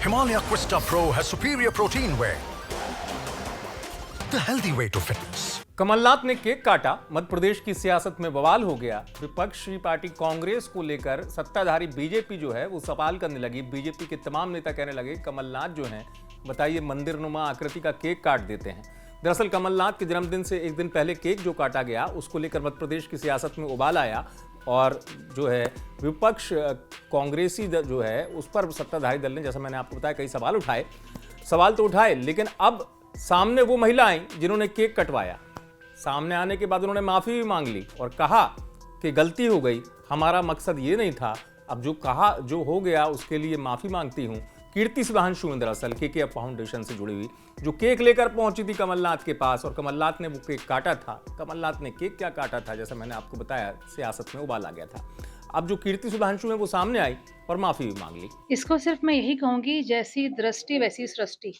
Himalaya Quista Pro has superior protein whey. The healthy way to fitness. Kamal Nath ने cake काटा, मध्य प्रदेश की सियासत में बवाल हो गया। विपक्षी पार्टी कांग्रेस को लेकर सत्ताधारी बीजेपी जो है वो सवाल करने लगी। बीजेपी के तमाम नेता कहने लगे कमलनाथ जो हैं, बताइए मंदिरनुमा आकृति का केक काट देते हैं। दरअसल कमलनाथ के जन्मदिन से एक दिन पहले केक जो काटा गया उसको लेकर मध्य प्रदेश की सियासत में उबाल आया और जो है विपक्ष कांग्रेसी जो है उस पर सत्ताधारी दल ने, जैसा मैंने आपको बताया, कई सवाल तो उठाए, लेकिन अब सामने वो महिला आई जिन्होंने केक कटवाया। सामने आने के बाद उन्होंने माफी भी मांग ली और कहा कि गलती हो गई, हमारा मकसद ये नहीं था, अब जो हो गया उसके लिए माफी मांगती हूं। कीर्ति सुधांशु दरअसल के फाउंडेशन से जुड़ी हुई जो केक लेकर पहुंची थी कमलनाथ के पास और कमलनाथ ने वो केक काटा था। कमलनाथ ने केक क्या काटा था, जैसा मैंने आपको बताया, सियासत में उबाल आ गया था। अब जो कीर्ति सुधांशु है वो सामने आई और माफी भी मांग ली। इसको सिर्फ मैं यही कहूंगी, जैसी दृष्टि वैसी सृष्टि।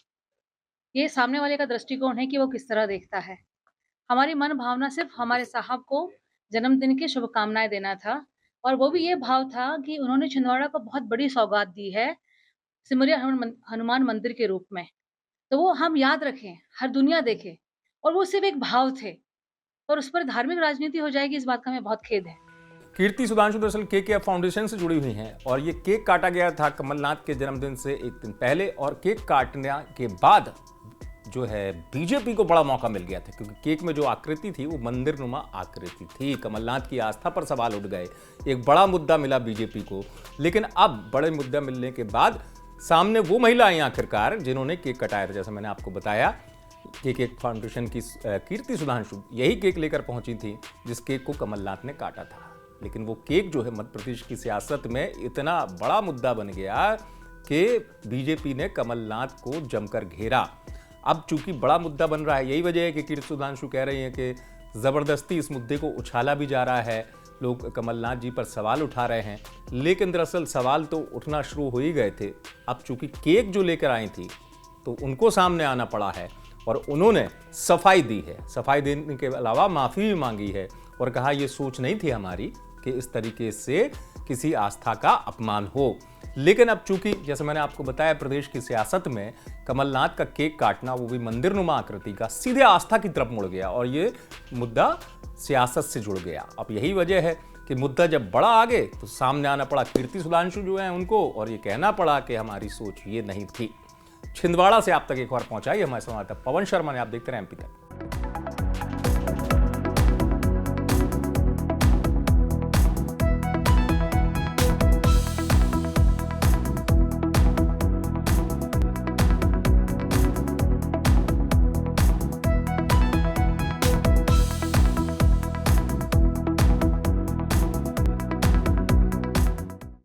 ये सामने वाले का दृष्टिकोण है कि वो किस तरह देखता है। हमारी मन भावना सिर्फ हमारे साहब को जन्मदिन की शुभकामनाएं देना था और वो भी ये भाव था कि उन्होंने छिंदवाड़ा को बहुत बड़ी सौगात दी है सिमरिया हनुमान मंदिर के रूप में। तो वो हम याद रखें, हर दुनिया देखे, और वो सिर्फ एक भाव थे और उस पर धार्मिक राजनीति हो जाएगी, इस बात का हमें बहुत खेद है। कीर्ति सुधांशु दरअसल के फाउंडेशन से जुड़ी हुई हैं और ये केक काटा गया था कमलनाथ के जन्मदिन से एक दिन पहले और केक काटने के बाद जो है बीजेपी को बड़ा मौका मिल गया था, क्योंकि केक में जो आकृति थी वो मंदिरनुमा आकृति थी। कमलनाथ की आस्था पर सवाल उठ गए, एक बड़ा मुद्दा मिला बीजेपी को। लेकिन अब बड़े मुद्दा मिलने के बाद सामने वो महिला आई आखिरकार जिन्होंने केक कटाया था। जैसा मैंने आपको बताया, केक फाउंडेशन की कीर्ति सुधांशु यही केक लेकर पहुंची थी जिस केक को कमलनाथ ने काटा था। लेकिन वो केक जो है मध्य प्रदेश की सियासत में इतना बड़ा मुद्दा बन गया कि बीजेपी ने कमलनाथ को जमकर घेरा। अब चूंकि बड़ा मुद्दा बन रहा है, यही वजह है कि कीर्ति सुधांशु कह रही हैं कि ज़बरदस्ती इस मुद्दे को उछाला भी जा रहा है, लोग कमलनाथ जी पर सवाल उठा रहे हैं। लेकिन दरअसल सवाल तो उठना शुरू हो ही गए थे। अब चूंकि केक जो लेकर आई थी तो उनको सामने आना पड़ा है और उन्होंने सफाई दी है। सफाई देने के अलावा माफ़ी भी मांगी है और कहा ये सोच नहीं थी हमारी कि इस तरीके से किसी आस्था का अपमान हो। लेकिन अब चूंकि जैसे मैंने आपको बताया प्रदेश की सियासत में कमलनाथ का केक काटना, वो भी मंदिरनुमा आकृति का, सीधे आस्था की तरफ मुड़ गया और ये मुद्दा सियासत से जुड़ गया। अब यही वजह है कि मुद्दा जब बड़ा आगे तो सामने आना पड़ा कीर्ति सुधांशु जो है उनको और ये कहना पड़ा कि हमारी सोच ये नहीं थी। छिंदवाड़ा से आप तक एक बार पहुंचाई हमारे संवाददाता पवन शर्मा ने। आप देखते रहे एमपी तक।